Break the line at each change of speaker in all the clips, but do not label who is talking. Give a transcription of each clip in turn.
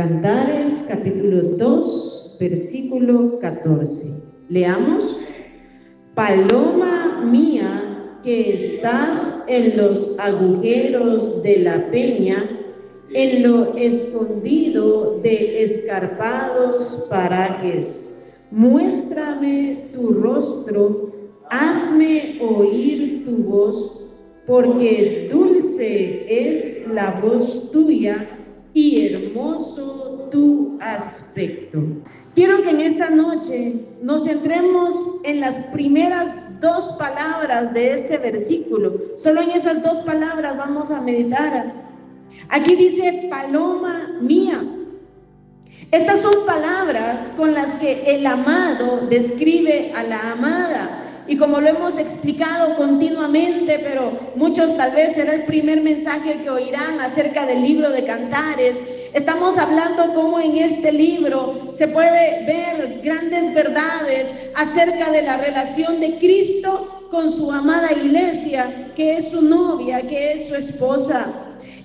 Cantares, capítulo 2, versículo 14. Leamos. Paloma mía, que estás en los agujeros de la peña, en lo escondido de escarpados parajes, muéstrame tu rostro, hazme oír tu voz, porque dulce es la voz tuya y hermoso tu aspecto. Quiero que en esta noche nos centremos en las primeras dos palabras de este versículo. Solo en esas dos palabras vamos a meditar. Aquí dice paloma mía. Estas son palabras con las que el amado describe a la amada. Y como lo hemos explicado continuamente, pero muchos tal vez será el primer mensaje que oirán acerca del libro de Cantares, estamos hablando cómo en este libro se puede ver grandes verdades acerca de la relación de Cristo con su amada iglesia, que es su novia, que es su esposa.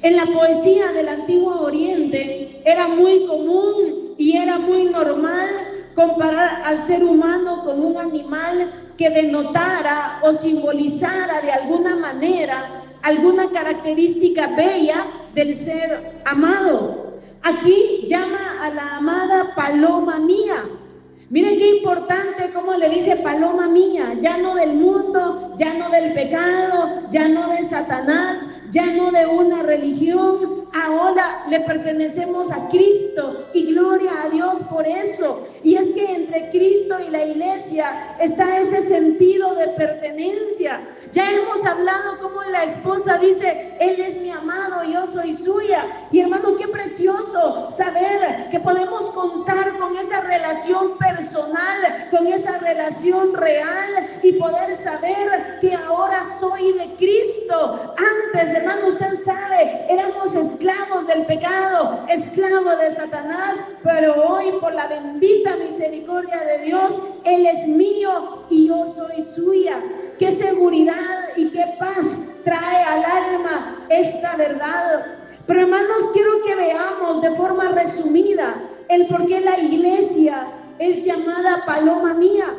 En la poesía del Antiguo Oriente era muy común y era muy normal comparar al ser humano con un animal que denotara o simbolizara de alguna manera alguna característica bella del ser amado. Aquí llama a la amada paloma mía. Miren qué importante cómo le dice paloma mía, ya no del mundo, ya no del pecado, ya no de Satanás, ya no de una religión, ahora le pertenecemos a Cristo y gloria a Dios por eso. Y es que entre Cristo y la iglesia está ese sentido de pertenencia. Ya hemos hablado cómo la esposa dice, Él es mi amado, yo soy suya. Y hermano, qué precioso saber que podemos contar con esa relación personal, con esa relación real y poder saber que ahora soy de Cristo. Antes, hermano, usted sabe, éramos esclavos del pecado, esclavos de Satanás, pero hoy por la bendita misericordia de Dios, Él es mío y yo soy suya. Qué seguridad y qué paz trae al alma esta verdad. Pero hermanos, quiero que veamos de forma resumida el por qué la iglesia es llamada paloma mía.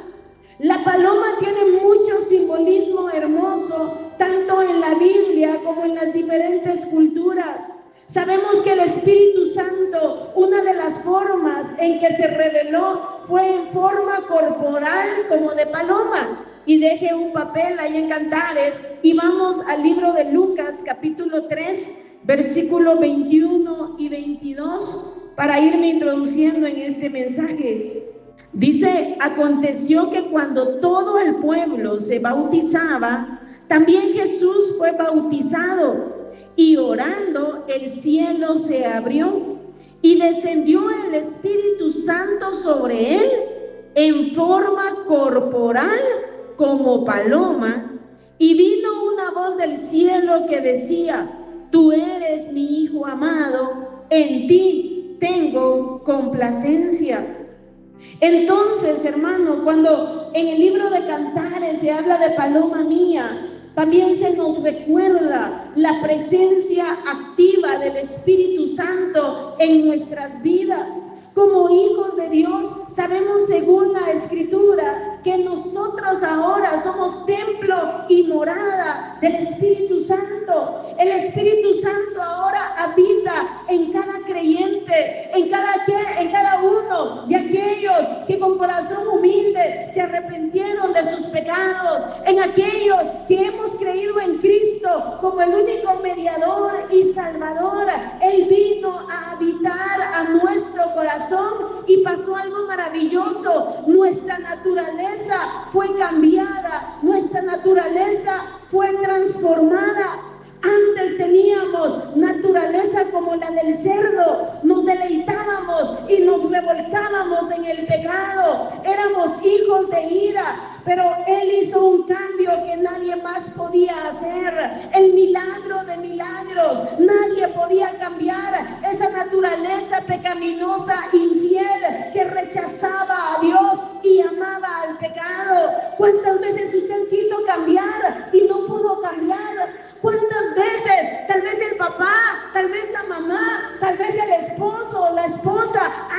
La paloma tiene mucho simbolismo hermoso, tanto en la Biblia como en las diferentes culturas. Sabemos que el Espíritu Santo, una de las formas en que se reveló fue en forma corporal como de paloma. Y deje un papel ahí en Cantares y vamos al libro de Lucas capítulo 3, versículo 21 y 22 para irme introduciendo en este mensaje. Dice, aconteció que cuando todo el pueblo se bautizaba, también Jesús fue bautizado, y orando el cielo se abrió y descendió el Espíritu Santo sobre él en forma corporal como paloma, y vino una voz del cielo que decía, tú eres mi Hijo amado, en ti tengo complacencia. Entonces, hermano, cuando en el libro de Cantares se habla de paloma mía, también se nos recuerda la presencia activa del Espíritu Santo en nuestras vidas. Como hijos de Dios, sabemos según la Escritura que nosotros ahora somos templo y morada del Espíritu Santo. El Espíritu Santo ahora habita en cada creyente, en cada uno de aquellos que con corazón humilde se arrepintieron de sus pecados, en aquellos que hemos creído en Cristo como el único mediador y salvador. Él vino a habitar a nuestro corazón y pasó algo maravilloso. Nuestra naturaleza fue cambiada, nuestra naturaleza fue transformada. Antes teníamos naturaleza como la del cerdo, nos deleitábamos y nos revolcábamos en el pecado, éramos hijos de ira, pero Él hizo un cambio que nadie más podía hacer, el milagro de milagros. Nadie podía cambiar esa naturaleza pecaminosa, infiel, que rechazaba a Dios y amaba al pecado. ¿Cuántas veces usted quiso cambiar y no pudo cambiar? ¿Cuántas veces? Tal vez el papá, tal vez la mamá, tal vez el esposo o la esposa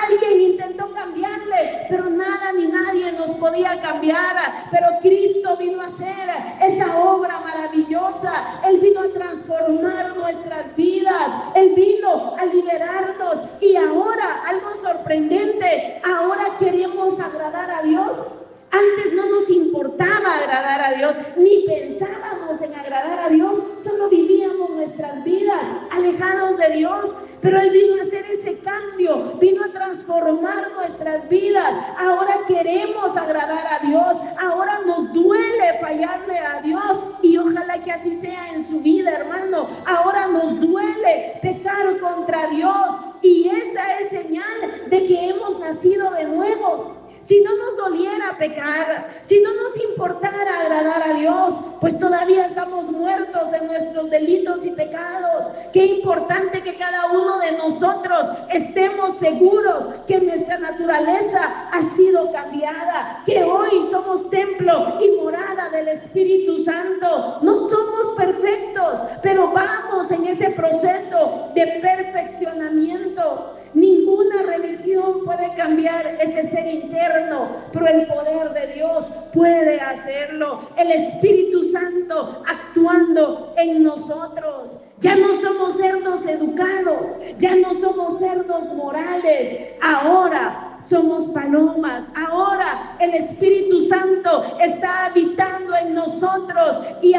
Alguien intentó cambiarle, pero nada ni nadie nos podía cambiar. Pero Cristo vino a hacer esa obra maravillosa. Él vino a transformar nuestras vidas. Él vino a liberarnos. Y ahora, algo sorprendente, ahora queremos agradar a Dios. Antes no nos importaba agradar a Dios, ni pensábamos en agradar a Dios, solo vivíamos nuestras vidas alejados de Dios. Pero Él vino a hacer ese cambio, vino a transformar nuestras vidas. Ahora queremos agradar a Dios, ahora nos duele fallarle a Dios, y ojalá que así sea en su vida, hermano. Ahora nos duele pecar contra Dios, y esa es señal de que hemos nacido de nuevo. Si no nos doliera pecar, si no nos importara agradar a Dios, pues todavía estamos muertos en nuestros delitos y pecados. Qué importante que cada uno de nosotros estemos seguros que nuestra naturaleza ha sido cambiada, que hoy somos templo y morada del Espíritu Santo. No somos perfectos, pero vamos en ese proceso de perfeccionamiento. Ninguna religión puede cambiar ese ser interno, pero el poder de Dios puede hacerlo. El Espíritu Santo actuando en nosotros. Ya no somos cerdos educados, ya no somos cerdos morales. Ahora somos palomas. Ahora el Espíritu Santo está habitando en nosotros y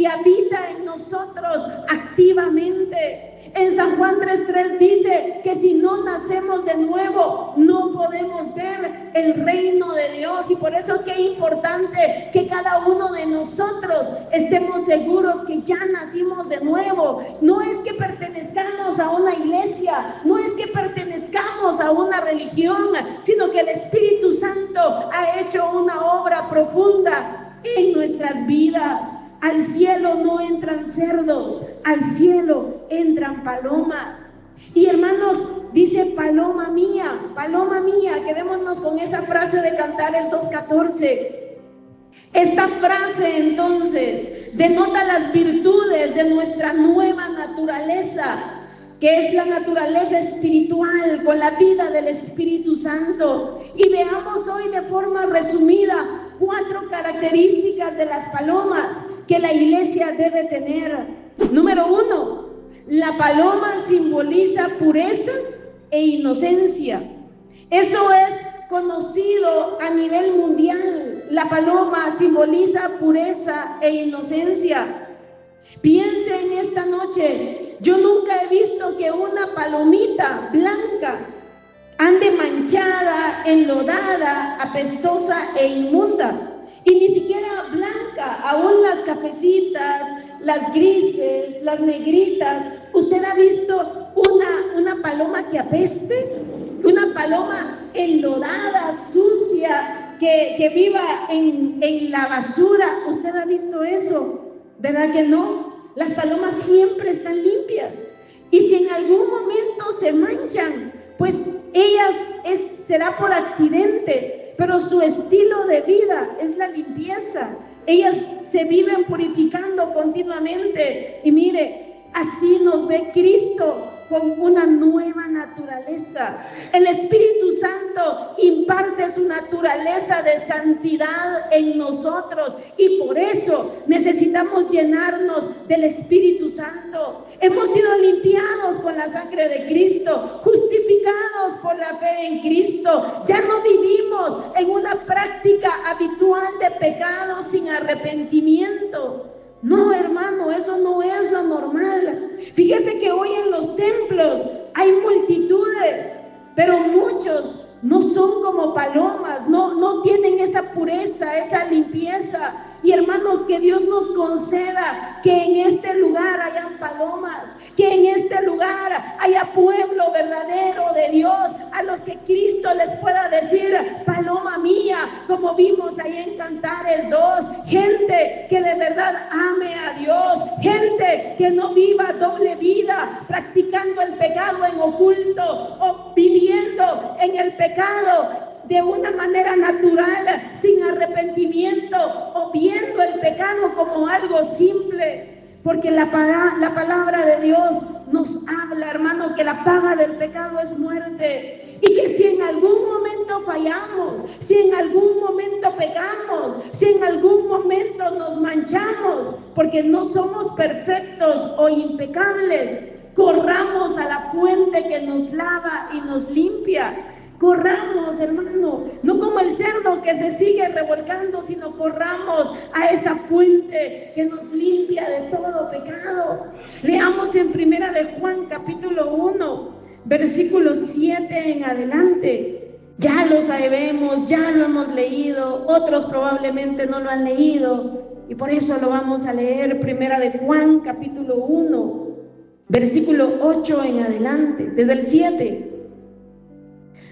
habita en nosotros activamente. En San Juan 3:3 dice que si no nacemos de nuevo, no podemos ver el reino de Dios. Y por eso qué importante que cada uno de nosotros estemos seguros que ya nacimos de nuevo. No es que pertenezcamos a una iglesia, no es que pertenezcamos a una religión, sino que el Espíritu Santo ha hecho una obra profunda en nuestras vidas. Al cielo no entran cerdos, al cielo entran palomas. Y hermanos, dice paloma mía, quedémonos con esa frase de Cantares 2:14. Esta frase entonces denota las virtudes de nuestra nueva naturaleza, que es la naturaleza espiritual con la vida del Espíritu Santo. Y veamos hoy de forma resumida 4 características de las palomas que la iglesia debe tener. Número 1, la paloma simboliza pureza e inocencia. Eso es conocido a nivel mundial. La paloma simboliza pureza e inocencia. Piense en esta noche, yo nunca he visto que una palomita blanca ande manchada, enlodada, apestosa e inmunda. Y ni siquiera blanca, aún las cafecitas, las grises, las negritas. ¿Usted ha visto una paloma que apeste? Una paloma enlodada, sucia, que viva en la basura. ¿Usted ha visto eso? ¿Verdad que no? Las palomas siempre están limpias. Y si en algún momento se manchan, pues ellas será por accidente, pero su estilo de vida es la limpieza. Ellas se viven purificando continuamente. Y mire, así nos ve Cristo, con una nueva naturaleza. El Espíritu Santo imparte su naturaleza de santidad en nosotros, y por eso necesitamos llenarnos del Espíritu Santo. Hemos sido limpiados con la sangre de Cristo, justificados por la fe en Cristo. Ya no vivimos en una práctica habitual de pecado sin arrepentimiento. No, hermano, eso no es lo normal. Fíjese que hoy en los templos hay multitudes, pero muchos no son como palomas, no tienen esa pureza, esa limpieza. Y hermanos, que Dios nos conceda que en este lugar hayan palomas, que en este lugar haya pueblo verdadero de Dios, a los que Cristo les pueda decir, paloma mía, como vimos ahí en Cantares 2, gente que de verdad ame a Dios, gente que no viva doble vida, practicando el pecado en oculto o viviendo en el pecado de una manera natural, sin arrepentimiento, o viendo el pecado como algo simple. Porque la palabra de Dios nos habla, hermano, que la paga del pecado es muerte. Y que si en algún momento fallamos, si en algún momento pecamos, si en algún momento nos manchamos, porque no somos perfectos o impecables, corramos a la fuente que nos lava y nos limpia. Corramos, hermano, no como el cerdo que se sigue revolcando, sino corramos a esa fuente que nos limpia de todo pecado. Leamos en Primera de Juan, capítulo 1, versículo 7 en adelante. Ya lo sabemos, ya lo hemos leído, otros probablemente no lo han leído, y por eso lo vamos a leer. Primera de Juan, capítulo 1, versículo 8 en adelante, desde el 7.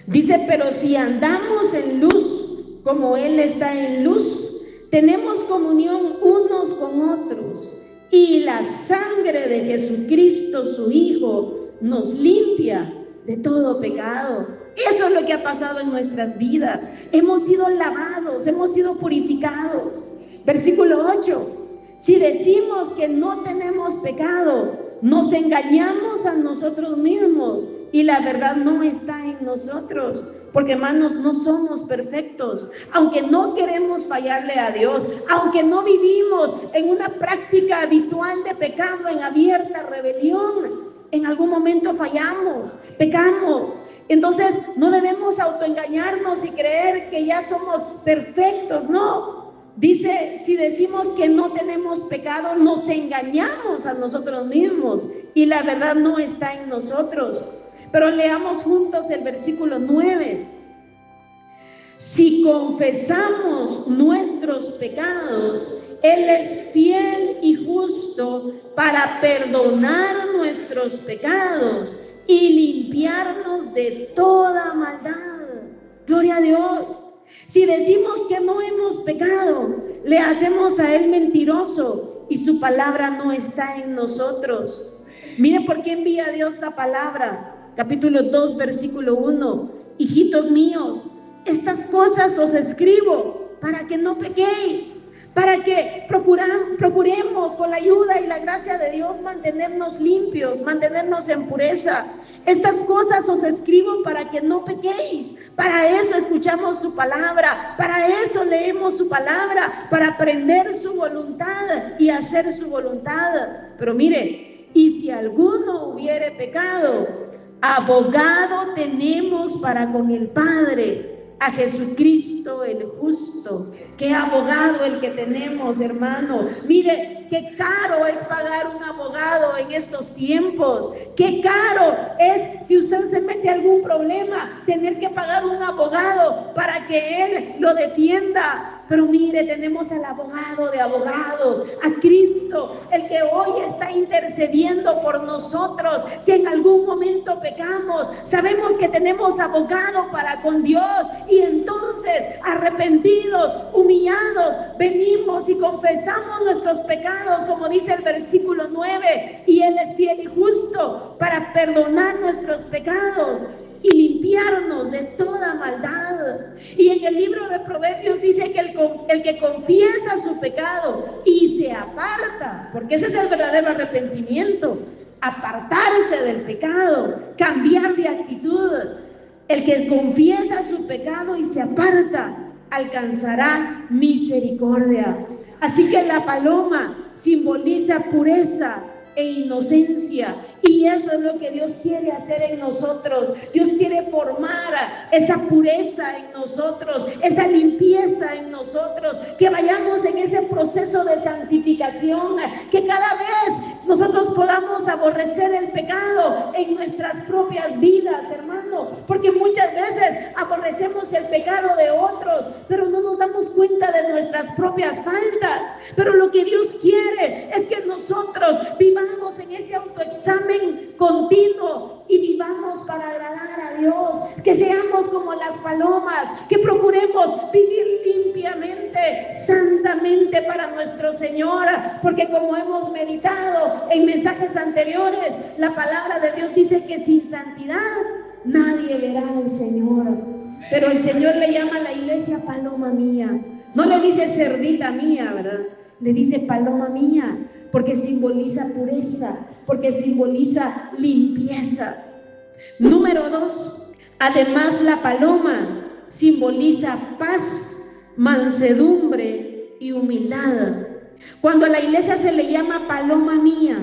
Dice: pero si andamos en luz, como Él está en luz, tenemos comunión unos con otros, y la sangre de Jesucristo, su Hijo, nos limpia de todo pecado. Eso es lo que ha pasado en nuestras vidas. Hemos sido lavados, hemos sido purificados. Versículo 8. Si decimos que no tenemos pecado, nos engañamos a nosotros mismos y la verdad no está en nosotros. Porque, hermanos, no somos perfectos. Aunque no queremos fallarle a Dios, aunque no vivimos en una práctica habitual de pecado, en abierta rebelión, en algún momento fallamos, pecamos. Entonces no debemos autoengañarnos y creer que ya somos perfectos. No. Dice: si decimos que no tenemos pecado, nos engañamos a nosotros mismos y la verdad no está en nosotros. Pero leamos juntos el versículo 9. Si confesamos nuestros pecados, Él es fiel y justo para perdonar nuestros pecados y limpiarnos de toda maldad. Gloria a Dios. Si decimos que no hemos pecado, le hacemos a Él mentiroso y su palabra no está en nosotros. Mire por qué envía Dios la palabra. Capítulo 2, versículo 1. Hijitos míos, estas cosas os escribo para que no pequéis, para que procuremos con la ayuda y la gracia de Dios mantenernos limpios, mantenernos en pureza. Estas cosas os escribo para que no pequéis. Para eso escuchamos su palabra, para eso leemos su palabra, para aprender su voluntad y hacer su voluntad. Pero mire, y si alguno hubiere pecado, abogado tenemos para con el Padre, a Jesucristo el justo. Qué abogado el que tenemos, hermano. Mire, qué caro es pagar un abogado en estos tiempos. Qué caro es, si usted se mete algún problema, tener que pagar un abogado para que él lo defienda. Pero mire, tenemos al abogado de abogados, a Cristo, el que hoy está intercediendo por nosotros. Si en algún momento pecamos, sabemos que tenemos abogado para con Dios, y entonces, arrepentidos, humillados, venimos y confesamos nuestros pecados, como dice el versículo 9, y Él es fiel y justo para perdonar nuestros pecados y limpiarnos de toda maldad. Y en el libro de Proverbios dice que el que confiesa su pecado y se aparta, porque ese es el verdadero arrepentimiento, apartarse del pecado, cambiar de actitud. El que confiesa su pecado y se aparta, alcanzará misericordia. Así que la paloma simboliza pureza e inocencia, y eso es lo que Dios quiere hacer en nosotros. Dios quiere formar esa pureza en nosotros, esa limpieza en nosotros, que vayamos en ese proceso de santificación, que cada vez nosotros podamos aborrecer el pecado en nuestras propias vidas, hermano, porque muchas veces aborrecemos el pecado de otros, pero no nos damos cuenta de nuestras propias faltas. Pero lo que Dios quiere es que nosotros vivamos en ese autoexamen continuo y vivamos para agradar a Dios, que seamos como las palomas, que procuremos vivir limpiamente, santamente para nuestro Señor, porque como hemos meditado en mensajes anteriores, la palabra de Dios dice que sin santidad nadie verá al Señor. Pero el Señor le llama a la iglesia paloma mía. No le dice cerdita mía, ¿verdad? Le dice paloma mía, porque simboliza pureza, porque simboliza limpieza. Número 2, Además, la paloma simboliza paz, mansedumbre y humildad. Cuando a la iglesia se le llama paloma mía,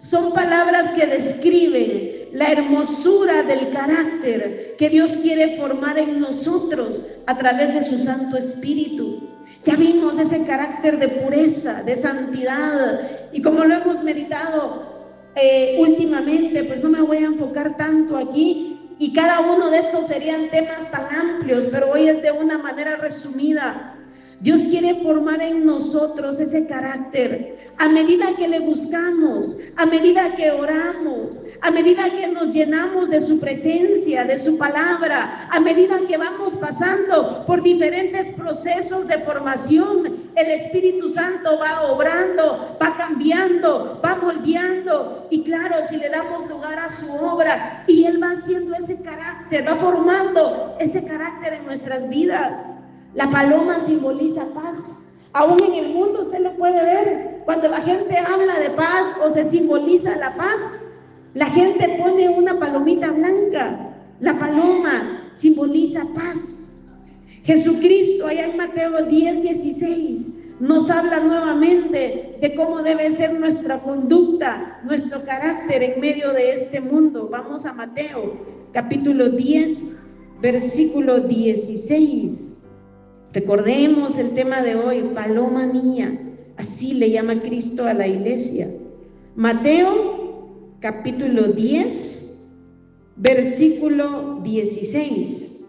son palabras que describen la hermosura del carácter que Dios quiere formar en nosotros a través de su Santo Espíritu. Ya vimos ese carácter de pureza, de santidad, y como lo hemos meditado últimamente, pues no me voy a enfocar tanto aquí, y cada uno de estos serían temas tan amplios, pero hoy es de una manera resumida. Dios quiere formar en nosotros ese carácter a medida que le buscamos, a medida que oramos, a medida que nos llenamos de su presencia, de su palabra, a medida que vamos pasando por diferentes procesos de formación. El Espíritu Santo va obrando, va cambiando, va moldeando, y claro, si le damos lugar a su obra, y Él va haciendo ese carácter, va formando ese carácter en nuestras vidas. La paloma simboliza paz. Aún en el mundo usted lo puede ver. Cuando la gente habla de paz o se simboliza la paz, la gente pone una palomita blanca. La paloma simboliza paz. Jesucristo, allá en Mateo 10:16, nos habla nuevamente de cómo debe ser nuestra conducta, nuestro carácter en medio de este mundo. Vamos a Mateo, capítulo 10, versículo 16. Recordemos el tema de hoy, paloma mía, así le llama Cristo a la iglesia. Mateo, capítulo 10, versículo 16.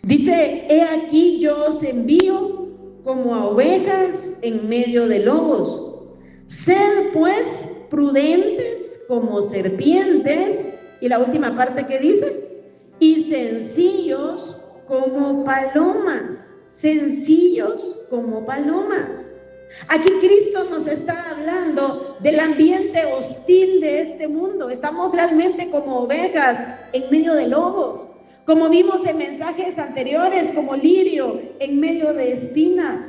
Dice: he aquí yo os envío como a ovejas en medio de lobos. Sed pues prudentes como serpientes. Y la última parte que dice: y sencillos como palomas. Sencillos como palomas. Aquí Cristo nos está hablando del ambiente hostil de este mundo. Estamos realmente como ovejas en medio de lobos, como vimos en mensajes anteriores, como lirio en medio de espinas.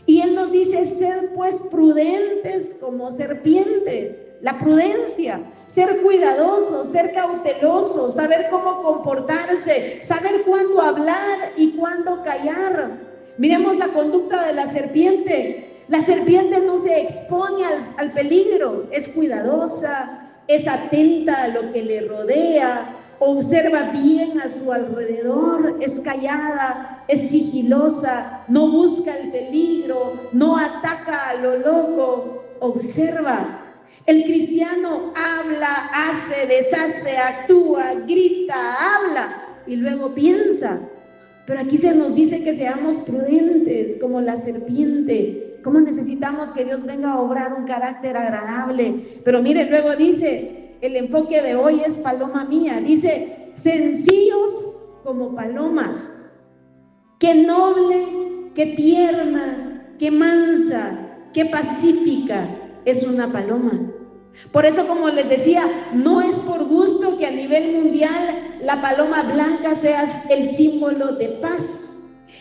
Y Él nos dice: sed pues prudentes como serpientes. La prudencia, ser cuidadoso, ser cauteloso, saber cómo comportarse, saber cuándo hablar y cuándo callar. Miremos la conducta de la serpiente. La serpiente no se expone al peligro, es cuidadosa, es atenta a lo que le rodea, observa bien a su alrededor, es callada, es sigilosa, no busca el peligro, no ataca a lo loco, observa. El cristiano habla, hace, deshace, actúa, grita, habla y luego piensa. Pero aquí se nos dice que seamos prudentes como la serpiente. ¿Cómo necesitamos que Dios venga a obrar un carácter agradable? Pero mire, luego dice, el enfoque de hoy es paloma mía. Dice: sencillos como palomas. Qué noble, qué tierna, qué mansa, qué pacífica es una paloma. Por eso, como les decía, no es por gusto que a nivel mundial la paloma blanca sea el símbolo de paz.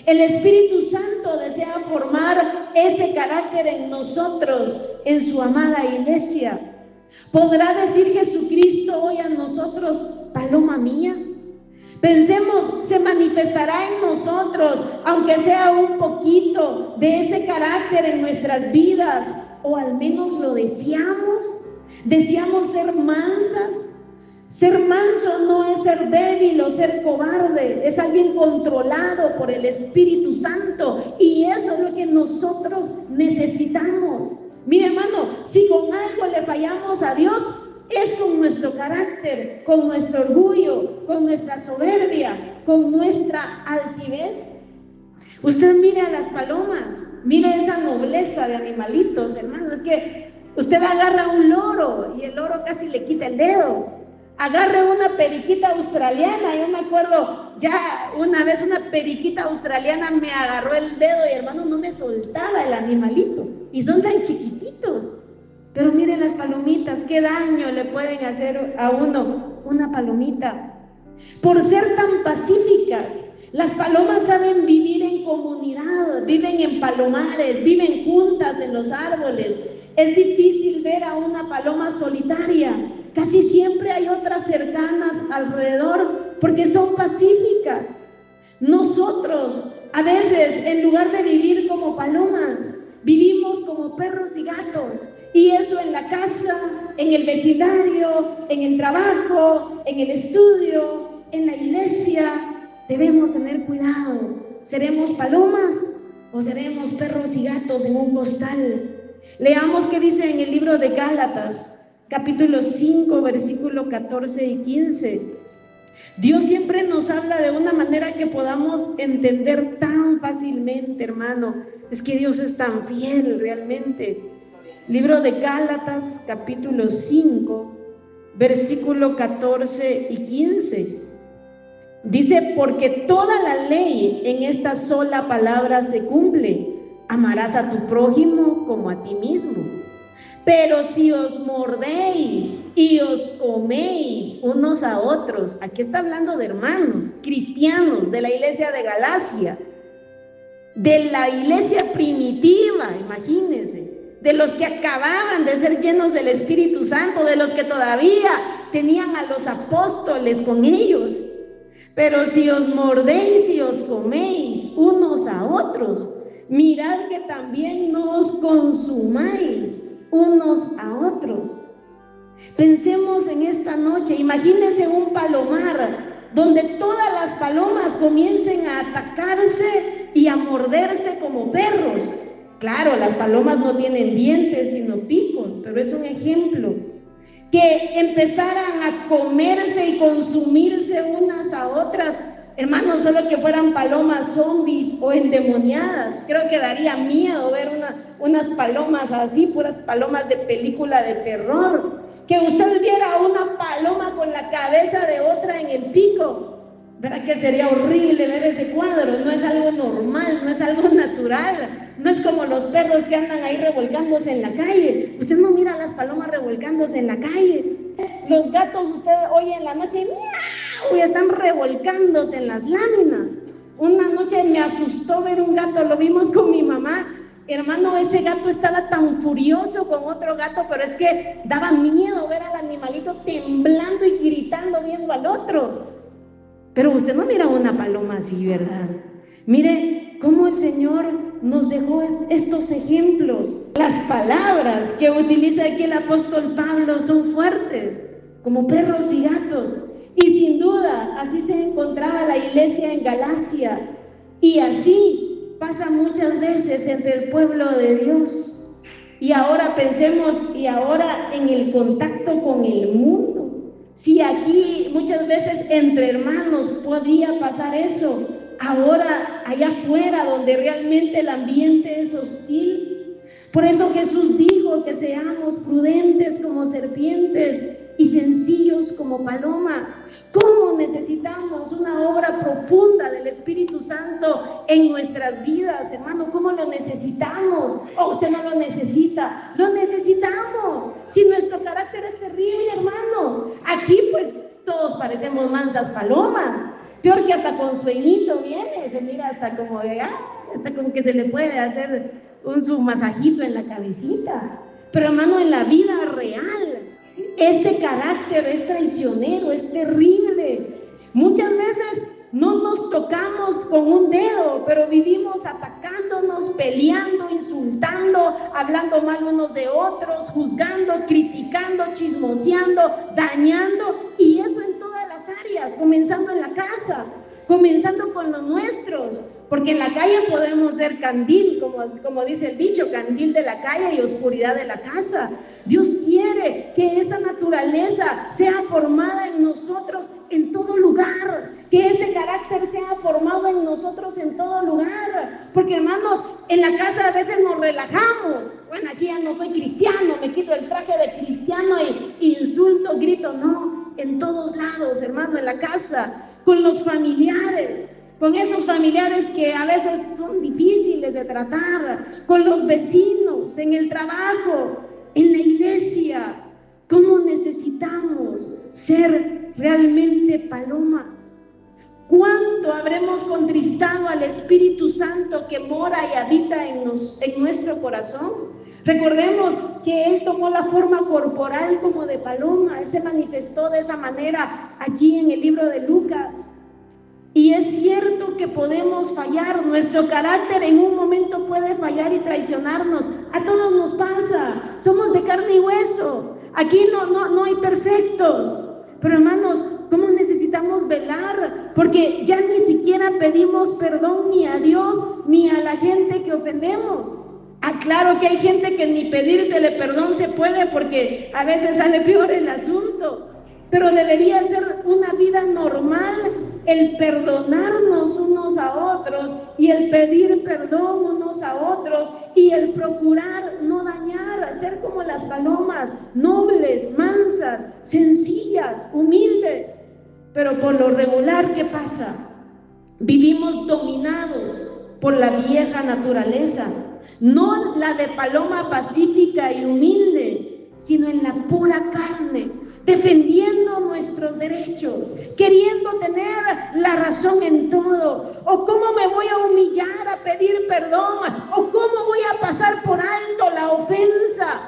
El Espíritu Santo desea formar ese carácter en nosotros, en su amada iglesia. ¿Podrá decir Jesucristo hoy a nosotros: paloma mía? Pensemos, se manifestará en nosotros, aunque sea un poquito de ese carácter en nuestras vidas, o al menos lo deseamos. Deseamos ser mansas. Ser manso no es ser débil o ser cobarde, es alguien controlado por el Espíritu Santo, y eso es lo que nosotros necesitamos. Mire, hermano, si con algo le fallamos a Dios, es con nuestro carácter, con nuestro orgullo, con nuestra soberbia, con nuestra altivez. Usted mire a las palomas, mire esa nobleza de animalitos, hermano. Es que usted agarra un loro y el loro casi le quita el dedo. Agarre una periquita australiana. Yo me acuerdo ya una vez una periquita australiana me agarró el dedo y, hermano, no me soltaba el animalito. Y son tan chiquititos. Pero miren las palomitas, qué daño le pueden hacer a uno una palomita. Por ser tan pacíficas, las palomas saben vivir en comunidad, viven en palomares, viven juntas en los árboles. Es difícil ver a una paloma solitaria. Casi siempre hay otras cercanas alrededor porque son pacíficas. Nosotros, a veces, en lugar de vivir como palomas, vivimos como perros y gatos. Y eso en la casa, en el vecindario, en el trabajo, en el estudio, en la iglesia. Debemos tener cuidado. ¿Seremos palomas o seremos perros y gatos en un costal? Leamos qué dice en el libro de Gálatas, capítulo 5, versículo 14 y 15. Dios siempre nos habla de una manera que podamos entender tan fácilmente, hermano. Es que Dios es tan fiel realmente. Libro de Gálatas, capítulo 5, versículo 14 y 15. Dice, porque toda la ley en esta sola palabra se cumple: amarás a tu prójimo como a ti mismo. Pero si os mordéis y os coméis unos a otros, aquí está hablando de hermanos cristianos de la iglesia de Galacia, de la iglesia primitiva, imagínense, de los que acababan de ser llenos del Espíritu Santo, de los que todavía tenían a los apóstoles con ellos. Pero si os mordéis y os coméis unos a otros, mirad que también no os consumáis unos a otros. Pensemos en esta noche, imagínense un palomar donde todas las palomas comiencen a atacarse y a morderse como perros. Claro, las palomas no tienen dientes sino picos, pero es un ejemplo. Que empezaran a comerse y consumirse unas a otras. Hermanos, solo que fueran palomas zombies o endemoniadas. Creo que daría miedo ver unas palomas así, puras palomas de película de terror. Que usted viera una paloma con la cabeza de otra en el pico. ¿Verdad que sería horrible ver ese cuadro? No es algo normal, no es algo natural. No es como los perros que andan ahí revolcándose en la calle. Usted no mira a las palomas revolcándose en la calle. Los gatos, usted oye en la noche, ¡miau!, y están revolcándose en las láminas. Una noche me asustó ver un gato, lo vimos con mi mamá. Hermano, ese gato estaba tan furioso con otro gato, pero es que daba miedo ver al animalito temblando y gritando viendo al otro. Pero usted no mira una paloma así, ¿verdad? Mire cómo el Señor nos dejó estos ejemplos. Las palabras que utiliza aquí el apóstol Pablo son fuertes, como perros y gatos. Y sin duda, así se encontraba la iglesia en Galacia. Y así pasa muchas veces entre el pueblo de Dios. Y ahora pensemos, y ahora en el contacto con el mundo. Si aquí muchas veces entre hermanos podía pasar eso, ahora allá afuera donde realmente el ambiente es hostil. Por eso Jesús dijo que seamos prudentes como serpientes y sencillos como palomas. ¿Cómo necesitamos una obra profunda del Espíritu Santo en nuestras vidas, hermano? ¿Cómo lo necesitamos? ¿O usted no lo necesita? Lo necesitamos. Si nuestro carácter es terrible, hermano, aquí pues todos parecemos mansas palomas. Peor que hasta con sueñito viene, se mira hasta como hasta como que se le puede hacer su masajito en la cabecita. Pero hermano, en la vida real, este carácter es traicionero, es terrible. Muchas veces no nos tocamos con un dedo, pero vivimos atacándonos, peleando, insultando, hablando mal unos de otros, juzgando, criticando, chismoseando, dañando, y eso en todas las áreas, comenzando en la casa, comenzando con los nuestros, porque en la calle podemos ser candil, como dice el dicho, candil de la calle y oscuridad de la casa. Dios quiere que esa naturaleza sea formada en nosotros en todo lugar, que ese carácter sea formado en nosotros en todo lugar, porque hermanos, en la casa a veces nos relajamos. Bueno, aquí ya no soy cristiano, me quito el traje de cristiano y insulto, grito. No, en todos lados, hermano, en la casa, con los familiares, con esos familiares que a veces son difíciles de tratar, con los vecinos, en el trabajo, en la iglesia. ¿Cómo necesitamos ser realmente palomas? ¿Cuánto habremos contristado al Espíritu Santo que mora y habita en nuestro corazón?
Recordemos que Él tomó la forma corporal como de paloma. Él se manifestó de esa manera allí en el libro de Lucas. Y es cierto que podemos fallar, nuestro carácter en un momento puede fallar y traicionarnos. A todos nos pasa, somos de carne y hueso. Aquí no hay perfectos. Pero hermanos, ¿cómo necesitamos velar? Porque ya ni siquiera pedimos perdón ni a Dios ni a la gente que ofendemos. Claro que hay gente que ni pedírsele perdón se puede, porque a veces sale peor el asunto. Pero debería ser una vida normal el perdonarnos unos a otros y el pedir perdón unos a otros y el procurar no dañar, ser como las palomas, nobles, mansas, sencillas, humildes. Pero por lo regular, ¿qué pasa? Vivimos dominados por la vieja naturaleza, no la de paloma pacífica y humilde, sino en la pura carne, defendiendo nuestros derechos, queriendo tener la razón en todo. O cómo me voy a humillar a pedir perdón, o cómo voy a pasar por alto la ofensa,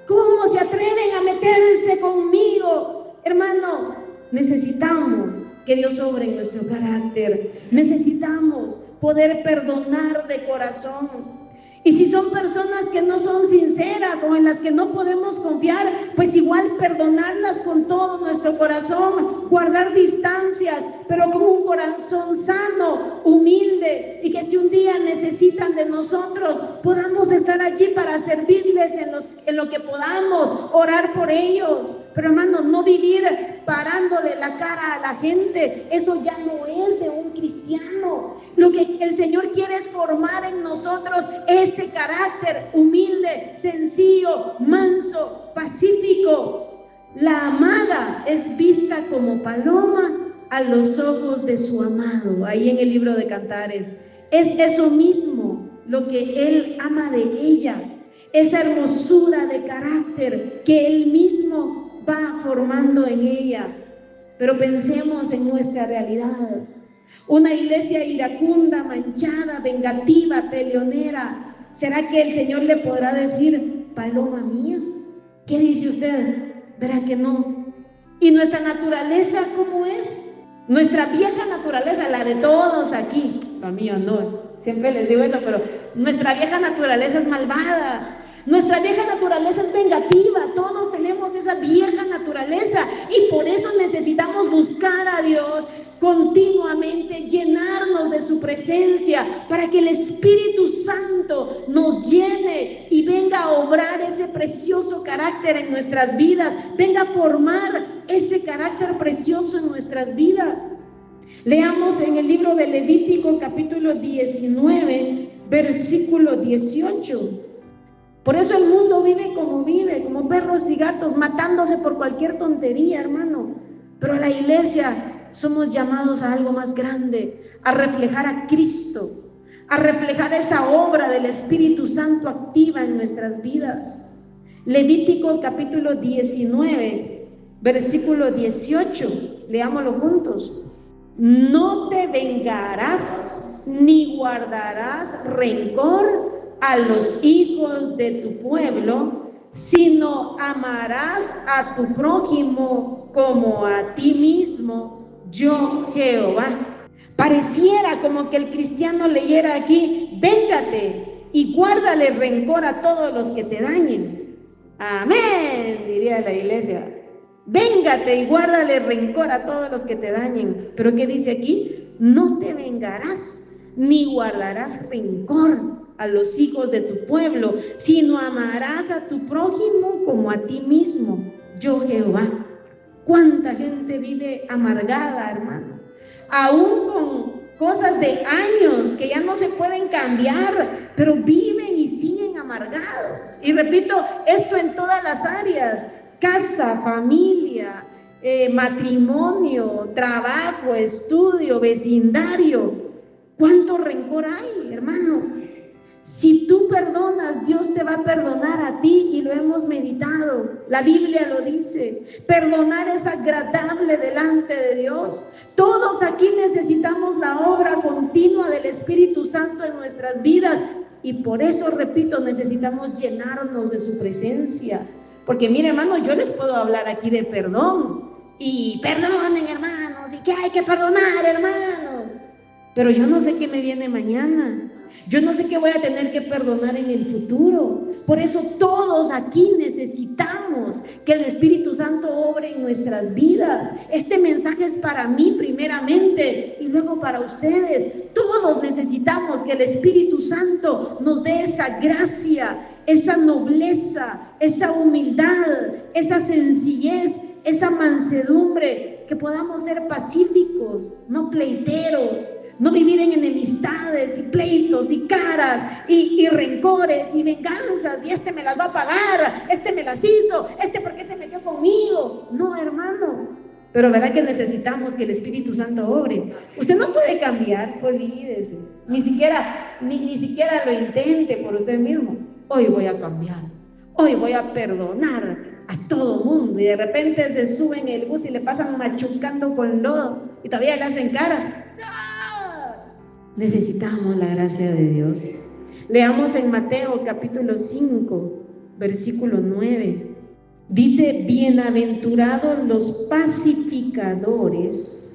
cómo se atreven a meterse conmigo. Hermano, necesitamos que Dios obre en nuestro carácter, necesitamos poder perdonar de corazón. Y si son personas que no son sinceras o en las que no podemos confiar, pues igual perdonarlas con todo nuestro corazón, guardar distancias, pero con un corazón sano, humilde, y que si un día necesitan de nosotros, podamos estar allí para servirles en lo que podamos, orar por ellos. Pero hermano, no vivir parándole la cara a la gente, eso ya no es de un cristiano. Lo que el Señor quiere es formar en nosotros ese carácter humilde, sencillo, manso, pacífico. La amada es vista como paloma a los ojos de su amado. Ahí en el libro de Cantares. Es eso mismo lo que Él ama de ella, esa hermosura de carácter que Él mismo va formando en ella. Pero pensemos en nuestra realidad. Una iglesia iracunda, manchada, vengativa, peleonera. ¿Será que el Señor le podrá decir, paloma mía? ¿Qué dice usted? Verá que no. ¿Y nuestra naturaleza cómo es? Nuestra vieja naturaleza, la de todos aquí, la mía no, siempre les digo eso, pero nuestra vieja naturaleza es malvada. Nuestra vieja naturaleza es vengativa, todos tenemos esa vieja naturaleza y por eso necesitamos buscar a Dios continuamente, llenarnos de su presencia para que el Espíritu Santo nos llene y venga a obrar ese precioso carácter en nuestras vidas, venga a formar ese carácter precioso en nuestras vidas. Leamos en el libro de Levítico capítulo 19, versículo 18. Por eso el mundo vive, como perros y gatos, matándose por cualquier tontería, hermano. Pero la iglesia somos llamados a algo más grande, a reflejar a Cristo, a reflejar esa obra del Espíritu Santo activa en nuestras vidas. Levítico capítulo 19, versículo 18, leámoslo juntos. No te vengarás ni guardarás rencor a los hijos de tu pueblo, sino amarás a tu prójimo como a ti mismo, yo Jehová. Pareciera como que el cristiano leyera aquí, véngate y guárdale rencor a todos los que te dañen. Amén, diría la iglesia. Véngate y guárdale rencor a todos los que te dañen. Pero ¿qué dice aquí? No te vengarás ni guardarás rencor a los hijos de tu pueblo, sino amarás a tu prójimo como a ti mismo, yo Jehová. ¿Cuánta gente vive amargada, hermano? Aún con cosas de años que ya no se pueden cambiar, pero viven y siguen amargados. Y repito, esto en todas las áreas: casa, familia, matrimonio, trabajo, estudio, vecindario. ¿Cuánto rencor hay, hermano? Si tú perdonas, Dios te va a perdonar a ti, y lo hemos meditado. La Biblia lo dice. Perdonar es agradable delante de Dios. Todos aquí necesitamos la obra continua del Espíritu Santo en nuestras vidas. Y por eso, repito, necesitamos llenarnos de su presencia. Porque mire, hermano, yo les puedo hablar aquí de perdón. Y perdonen, hermanos, y que hay que perdonar, hermanos. Pero yo no sé qué me viene mañana. Yo no sé qué voy a tener que perdonar en el futuro. Por eso todos aquí necesitamos que el Espíritu Santo obre en nuestras vidas. Este mensaje es para mí primeramente y luego para ustedes. Todos necesitamos que el Espíritu Santo nos dé esa gracia, esa nobleza, esa humildad, esa sencillez, esa mansedumbre, que podamos ser pacíficos, no pleiteros. No vivir en enemistades y pleitos y caras y rencores y venganzas, y este me las va a pagar, este me las hizo, este porque se metió conmigo. No, hermano. Pero verdad que necesitamos que el Espíritu Santo obre. Usted no puede cambiar, olvídese. Ni siquiera lo intente por usted mismo. Hoy voy a cambiar. Hoy voy a perdonar a todo mundo. Y de repente se sube en el bus y le pasan machucando con lodo y todavía le hacen caras. Necesitamos la gracia de Dios. Leamos en Mateo capítulo 5, versículo 9. Dice: bienaventurados los pacificadores,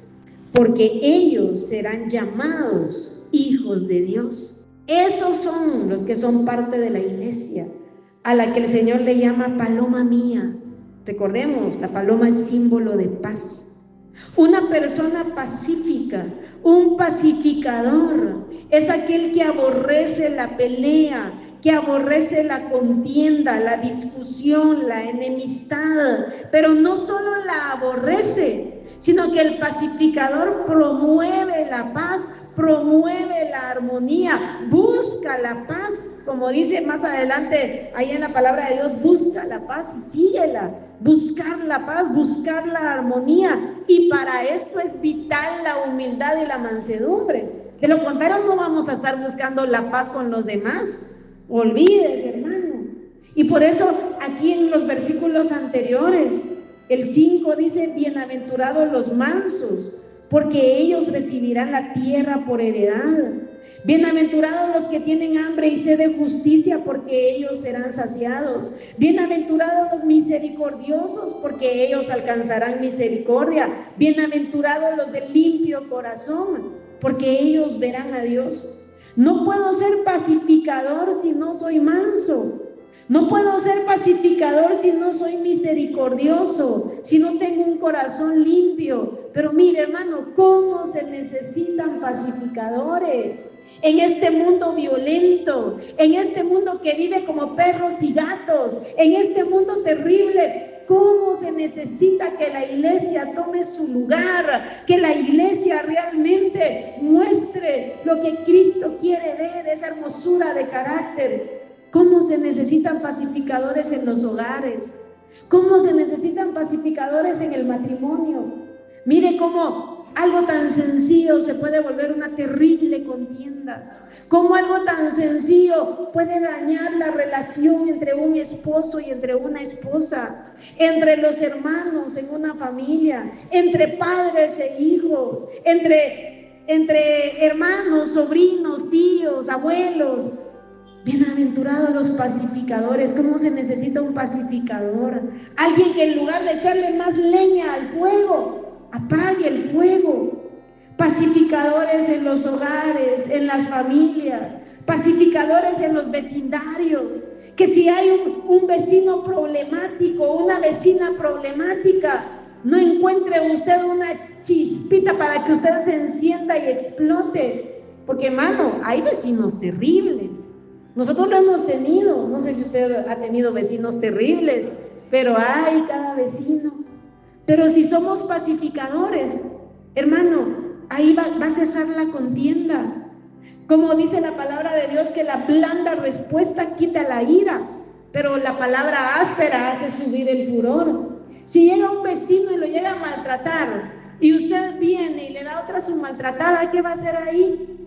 porque ellos serán llamados hijos de Dios. Esos son los que son parte de la iglesia, a la que el Señor le llama paloma mía. Recordemos, la paloma es símbolo de paz. Una persona pacífica, un pacificador, es aquel que aborrece la pelea, que aborrece la contienda, la discusión, la enemistad, pero no solo la aborrece, sino que el pacificador promueve la paz, promueve la armonía, busca la paz, como dice más adelante ahí en la palabra de Dios, busca la paz y síguela. Buscar la paz, buscar la armonía, y para esto es vital la humildad y la mansedumbre. De lo contrario no vamos a estar buscando la paz con los demás. Olvídese, hermano. Y por eso aquí en los versículos anteriores, el 5 dice: bienaventurados los mansos, porque ellos recibirán la tierra por heredad. Bienaventurados los que tienen hambre y sed de justicia, porque ellos serán saciados. Bienaventurados los misericordiosos, porque ellos alcanzarán misericordia. Bienaventurados los de limpio corazón, porque ellos verán a Dios. No puedo ser pacificador si no soy manso. No puedo ser pacificador si no soy misericordioso, si no tengo un corazón limpio. Pero mire, hermano, ¿cómo se necesitan pacificadores? En este mundo violento, en este mundo que vive como perros y gatos, en este mundo terrible, ¿cómo se necesita que la iglesia tome su lugar? Que la iglesia realmente muestre lo que Cristo quiere ver, esa hermosura de carácter. ¿Cómo se necesitan pacificadores en los hogares? ¿Cómo se necesitan pacificadores en el matrimonio? Mire cómo algo tan sencillo se puede volver una terrible contienda. Cómo algo tan sencillo puede dañar la relación entre un esposo y entre una esposa, entre los hermanos en una familia, entre padres e hijos, entre hermanos, sobrinos, tíos, abuelos. Bienaventurados los pacificadores. ¿Cómo se necesita un pacificador? Alguien que en lugar de echarle más leña al fuego, apague el fuego. Pacificadores en los hogares, en las familias, pacificadores en los vecindarios. Que si hay un vecino problemático, una vecina problemática, no encuentre usted una chispita para que usted se encienda y explote. Porque, hermano, hay vecinos terribles. Nosotros lo hemos tenido. No sé si usted ha tenido vecinos terribles, pero hay cada vecino. Pero si somos pacificadores, hermano, ahí va a cesar la contienda. Como dice la palabra de Dios, que la blanda respuesta quita la ira, pero la palabra áspera hace subir el furor. Si llega un vecino y lo llega a maltratar, y usted viene y le da otra su maltratada, ¿qué va a hacer ahí?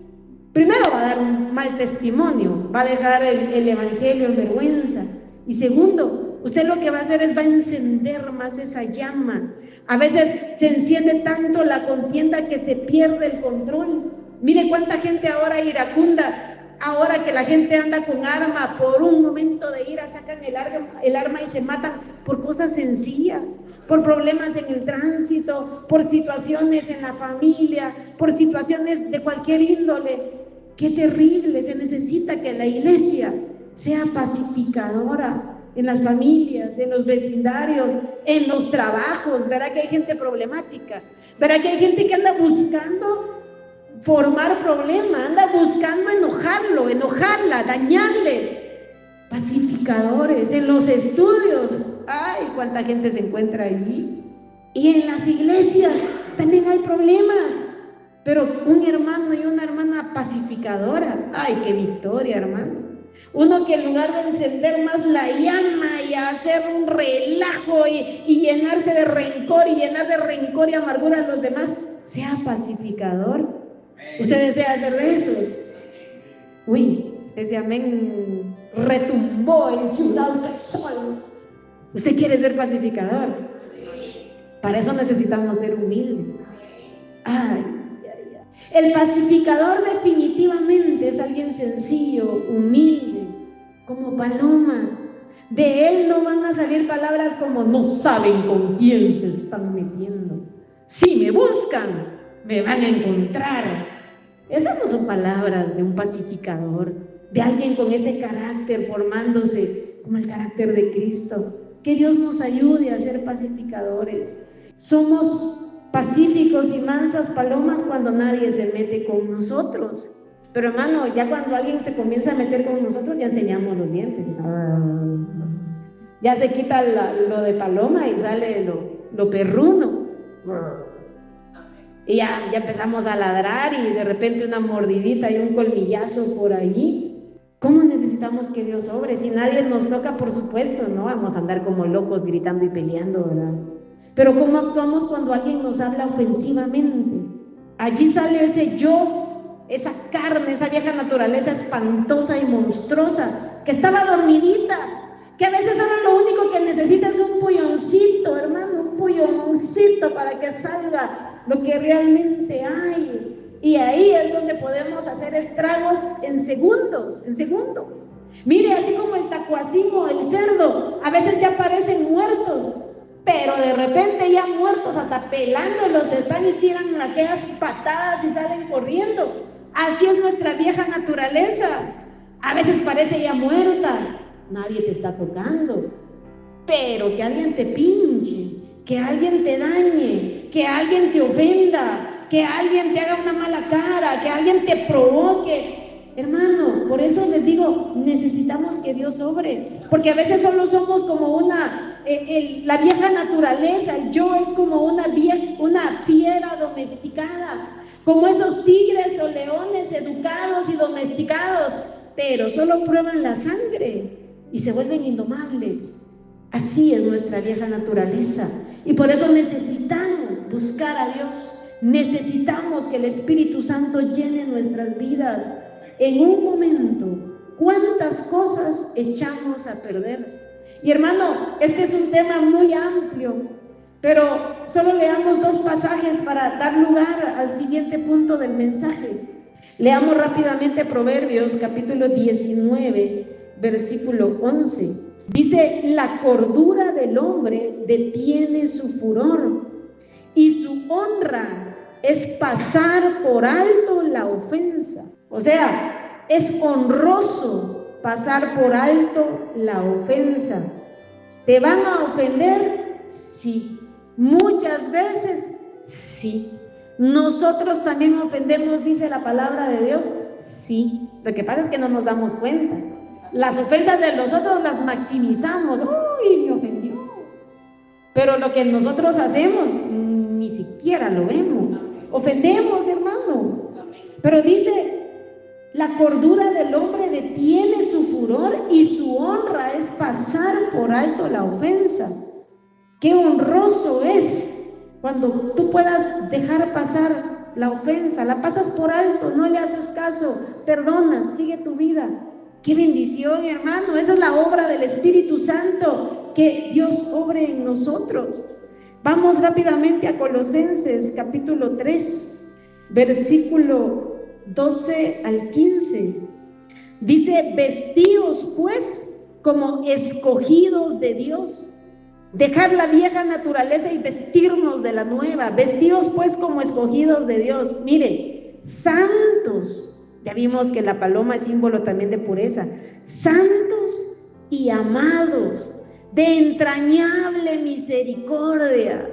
Primero va a dar un mal testimonio, va a dejar el evangelio en vergüenza. Y segundo, usted lo que va a hacer es va a encender más esa llama. A veces se enciende tanto la contienda que se pierde el control. Mire cuánta gente ahora iracunda Ahora que la gente anda con arma, por un momento de ira sacan el arma y se matan por cosas sencillas, por problemas en el tránsito, por situaciones en la familia, por situaciones de cualquier índole. Qué terrible. Se necesita que la iglesia sea pacificadora en las familias, en los vecindarios, en los trabajos. Verá que hay gente problemática, verá que hay gente que anda buscando formar problema, anda buscando enojarlo, enojarla, dañarle. Pacificadores en los estudios. Ay, cuánta gente se encuentra allí. Y en las iglesias también hay problemas, pero un hermano y una hermana pacificadora. Ay, qué victoria, hermano. Uno que en lugar de encender más la llama y hacer un relajo y llenarse de rencor y llenar de rencor y amargura a los demás, sea pacificador. ¿Usted desea hacer de esos? Uy, ese amén retumbó en Ciudad del Sol. ¿Usted quiere ser pacificador? Para eso necesitamos ser humildes. Ay. El pacificador definitivamente es alguien sencillo, humilde, como Paloma. De él no van a salir palabras como no saben con quién se están metiendo. Si me buscan, me van a encontrar. Esas no son palabras de un pacificador, de alguien con ese carácter formándose como el carácter de Cristo. Que Dios nos ayude a ser pacificadores. Somos pacíficos y mansas palomas cuando nadie se mete con nosotros. Pero hermano, ya cuando alguien se comienza a meter con nosotros, ya enseñamos los dientes. Ya se quita lo de paloma y sale lo perruno. Y ya empezamos a ladrar y de repente una mordidita y un colmillazo por allí. ¿Cómo necesitamos que Dios obre? Si nadie nos toca, por supuesto, no vamos a andar como locos gritando y peleando, ¿verdad? Pero ¿cómo actuamos cuando alguien nos habla ofensivamente? Allí sale ese yo, esa carne, esa vieja naturaleza espantosa y monstruosa que estaba dormidita, que a veces ahora lo único que necesita es un pulloncito, hermano, un pulloncito para que salga lo que realmente hay. Y ahí es donde podemos hacer estragos en segundos, en segundos. Mire, así como el tacuacimo, el cerdo, a veces ya parecen muertos, pero de repente ya muertos, hasta pelándolos están y tiran aquellas patadas y salen corriendo. Así es nuestra vieja naturaleza. A veces parece ya muerta, nadie te está tocando, pero que alguien te pinche, que alguien te dañe, que alguien te ofenda, que alguien te haga una mala cara, que alguien te provoque. Hermano, por eso les digo, necesitamos que Dios obre, porque a veces solo somos como la vieja naturaleza. El yo es como una fiera domesticada, como esos tigres o leones educados y domesticados, pero solo prueban la sangre y se vuelven indomables. Así es nuestra vieja naturaleza, y por eso necesitamos buscar a Dios. Necesitamos que el Espíritu Santo llene nuestras vidas. En un momento, ¿cuántas cosas echamos a perder? Y hermano, este es un tema muy amplio, pero solo leamos 2 pasajes para dar lugar al siguiente punto del mensaje. Leamos rápidamente Proverbios capítulo 19, versículo 11. Dice: la cordura del hombre detiene su furor, y su honra es pasar por alto la ofensa. O sea, es honroso pasar por alto la ofensa. ¿Te van a ofender? Sí. Muchas veces, sí. ¿Nosotros también ofendemos, dice la palabra de Dios? Sí. Lo que pasa es que no nos damos cuenta. Las ofensas de los otros las maximizamos. ¡Uy, me ofendió! Pero lo que nosotros hacemos, ni siquiera lo vemos. Ofendemos, hermano. Pero dice: la cordura del hombre detiene su furor, y su honra es pasar por alto la ofensa. Qué honroso es cuando tú puedas dejar pasar la ofensa, la pasas por alto, no le haces caso, perdonas, sigue tu vida. Qué bendición, hermano. Esa es la obra del Espíritu Santo, que Dios obre en nosotros. Vamos rápidamente a Colosenses capítulo 3, versículo 12 al 15. Dice, vestíos pues como escogidos de Dios. Dejar la vieja naturaleza y vestirnos de la nueva. Vestíos pues como escogidos de Dios. Mire, santos. Ya vimos que la paloma es símbolo también de pureza. Santos y amados, de entrañable misericordia.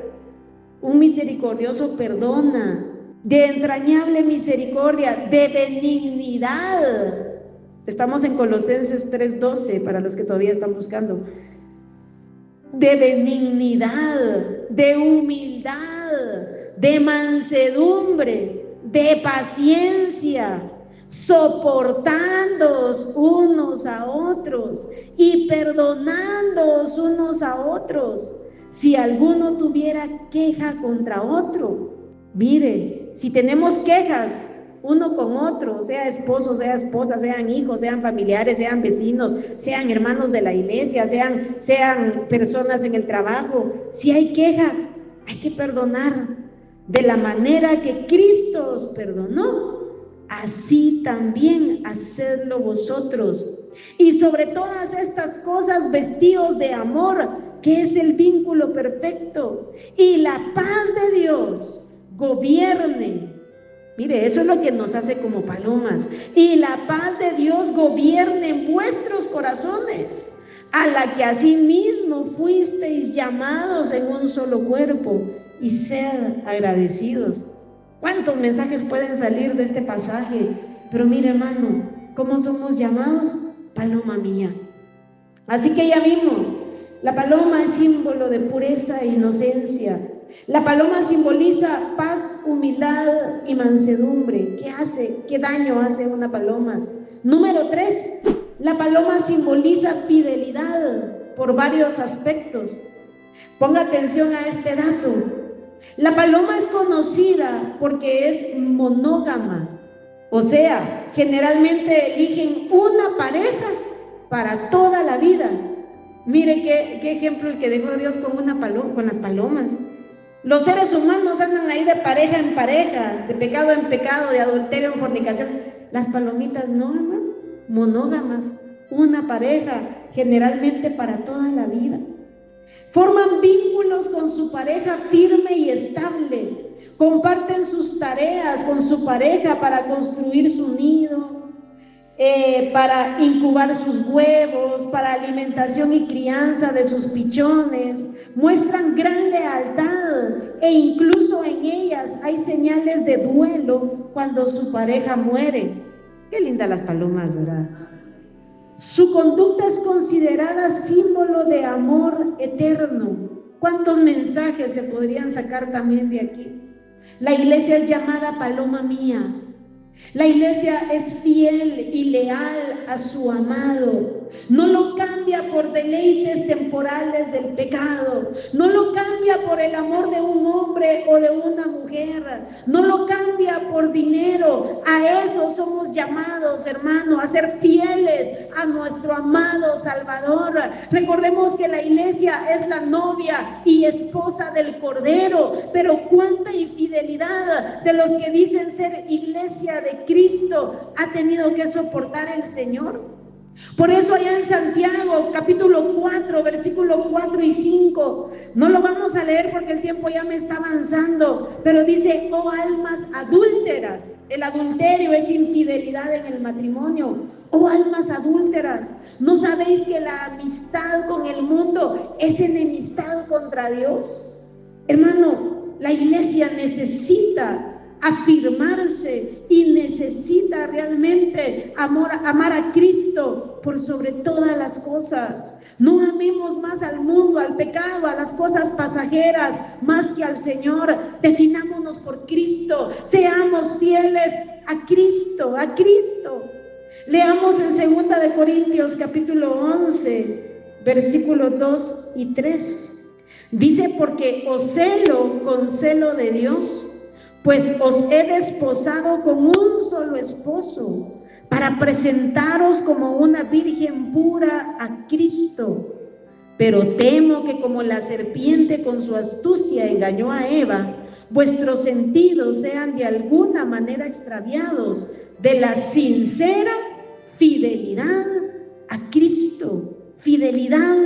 Un misericordioso perdona. De entrañable misericordia, de benignidad. Estamos en Colosenses 3:12 para los que todavía están buscando. De benignidad, de humildad, de mansedumbre, de paciencia, soportándoos unos a otros y perdonándoos unos a otros, si alguno tuviera queja contra otro. Mire, si tenemos quejas uno con otro, sea esposo, sea esposa, sean hijos, sean familiares, sean vecinos, sean hermanos de la iglesia, sean personas en el trabajo, si hay queja, hay que perdonar de la manera que Cristo os perdonó. Así también hacedlo vosotros. Y sobre todas estas cosas vestíos de amor, que es el vínculo perfecto, y la paz de Dios gobierne. Mire, eso es lo que nos hace como palomas. Y la paz de Dios gobierne en vuestros corazones, a la que asimismo fuisteis llamados en un solo cuerpo, y sed agradecidos. ¿Cuántos mensajes pueden salir de este pasaje? Pero mire, hermano, ¿cómo somos llamados? Paloma mía. Así que ya vimos, la paloma es símbolo de pureza e inocencia. La paloma simboliza paz, humildad y mansedumbre. ¿Qué hace? ¿Qué daño hace una paloma? Número 3, la paloma simboliza fidelidad por varios aspectos. Ponga atención a este dato. La paloma es conocida porque es monógama, o sea, generalmente eligen una pareja para toda la vida. Mire qué ejemplo el que dejó Dios con una paloma, con las palomas. Los seres humanos andan ahí de pareja en pareja, de pecado en pecado, de adulterio en fornicación. Las palomitas no, hermano, monógamas, una pareja, generalmente para toda la vida. Forman vínculos con su pareja firme y estable. Comparten sus tareas con su pareja para construir su nido, para incubar sus huevos, para alimentación y crianza de sus pichones. Muestran gran lealtad e incluso en ellas hay señales de duelo cuando su pareja muere. Qué lindas las palomas, ¿verdad? Su conducta es considerada símbolo de amor eterno. ¿Cuántos mensajes se podrían sacar también de aquí? La iglesia es llamada paloma mía. La iglesia es fiel y leal a su amado. No lo cambia por deleites temporales del pecado. No lo cambia por el amor de un hombre o de una mujer. No lo cambia por dinero. A eso somos llamados, hermano, a ser fieles a nuestro amado Salvador. Recordemos que la iglesia es la novia y esposa del Cordero. Pero cuánta infidelidad de los que dicen ser iglesia de Cristo ha tenido que soportar el Señor. Por eso allá en Santiago capítulo 4 versículo 4 y 5, no lo vamos a leer porque el tiempo ya me está avanzando, pero dice: oh almas adúlteras. El adulterio es infidelidad en el matrimonio. Oh almas adúlteras, ¿no sabéis que la amistad con el mundo es enemistad contra Dios? Hermano, la iglesia necesita afirmarse y necesita realmente amar a Cristo por sobre todas las cosas. No amemos más al mundo, al pecado, a las cosas pasajeras más que al Señor. Definámonos por Cristo, seamos fieles a Cristo, a Cristo. Leamos en 2 de Corintios capítulo 11 versículos 2 y 3. Dice: porque os celo con celo de Dios, pues os he desposado con un solo esposo, para presentaros como una virgen pura a Cristo. Pero temo que como la serpiente con su astucia engañó a Eva, vuestros sentidos sean de alguna manera extraviados de la sincera fidelidad fidelidad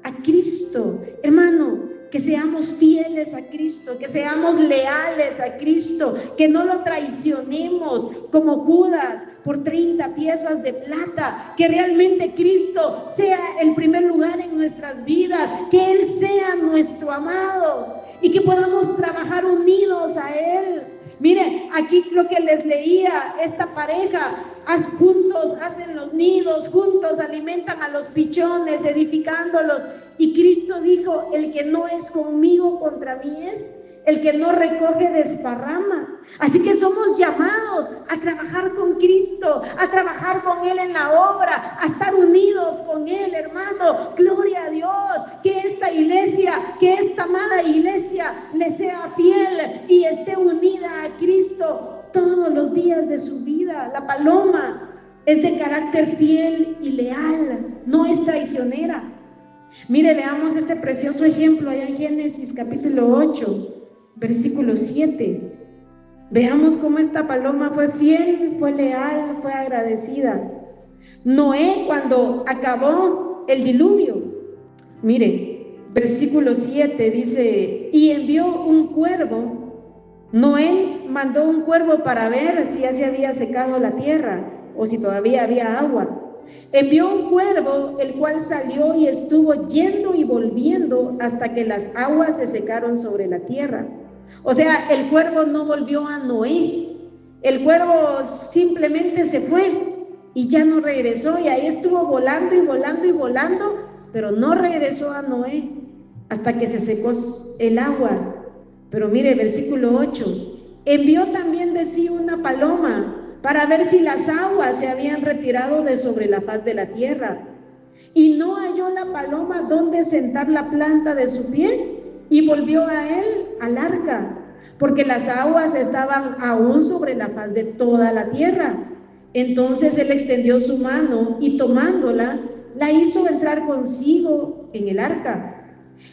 a Cristo. Hermano, que seamos fieles a Cristo, que seamos leales a Cristo, que no lo traicionemos como Judas por 30 piezas de plata, que realmente Cristo sea el primer lugar en nuestras vidas, que Él sea nuestro amado y que podamos trabajar unidos a Él. Mire, aquí lo que les leía, esta pareja, juntos hacen los nidos, juntos alimentan a los pichones, edificándolos. Y Cristo dijo, el que no es conmigo contra mí es, el que no recoge desparrama. Así que somos llamados a trabajar con Cristo, a trabajar con Él en la obra, a estar unidos con Él, hermano. Gloria a Dios, que esta iglesia, que esta amada iglesia le sea fiel y esté unida a Cristo todos los días de su vida. La paloma es de carácter fiel y leal, no es traicionera. Mire, leamos este precioso ejemplo allá en Génesis capítulo 8, versículo 7. Veamos cómo esta paloma fue fiel, fue leal, fue agradecida. Noé, cuando acabó el diluvio, mire, versículo 7 dice, y envió un cuervo. Noé mandó un cuervo para ver si ya se había secado la tierra o si todavía había agua. Envió un cuervo, el cual salió y estuvo yendo y volviendo hasta que las aguas se secaron sobre la tierra. O sea, el cuervo no volvió a Noé. El cuervo simplemente se fue y ya no regresó, y ahí estuvo volando y volando y volando, pero no regresó a Noé hasta que se secó el agua. Pero mire, versículo 8, envió también de sí una paloma para ver si las aguas se habían retirado de sobre la faz de la tierra. Y no halló la paloma donde sentar la planta de su pie, y volvió a él al arca, porque las aguas estaban aún sobre la faz de toda la tierra. Entonces él extendió su mano y tomándola, la hizo entrar consigo en el arca.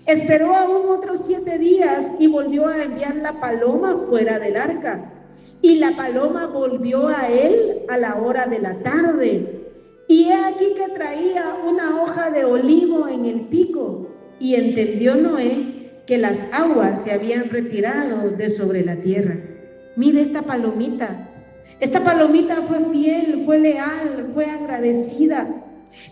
Esperó aún otros 7 días y volvió a enviar la paloma fuera del arca. Y la paloma volvió a él a la hora de la tarde. Y he aquí que traía una hoja de olivo en el pico. Y entendió Noé que las aguas se habían retirado de sobre la tierra. Mire esta palomita. Esta palomita fue fiel, fue leal, fue agradecida.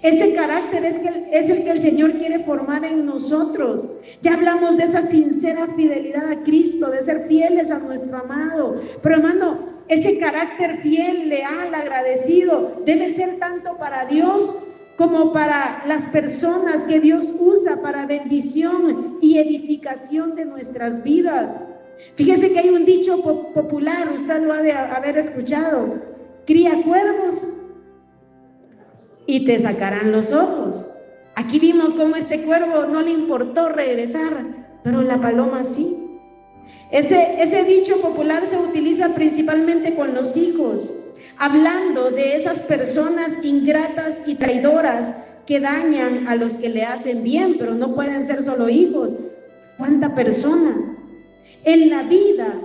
Ese carácter es el que el Señor quiere formar en nosotros. Ya hablamos de esa sincera fidelidad a Cristo, de ser fieles a nuestro amado. Pero hermano, ese carácter fiel, leal, agradecido debe ser tanto para Dios como para las personas que Dios usa para bendición y edificación de nuestras vidas. Fíjese que hay un dicho popular, usted lo ha de haber escuchado: cría cuervos y te sacarán los ojos. Aquí vimos cómo este cuervo no le importó regresar, pero la paloma sí. Ese dicho popular se utiliza principalmente con los hijos, hablando de esas personas ingratas y traidoras que dañan a los que le hacen bien, pero no pueden ser solo hijos. ¿Cuánta persona? En la vida,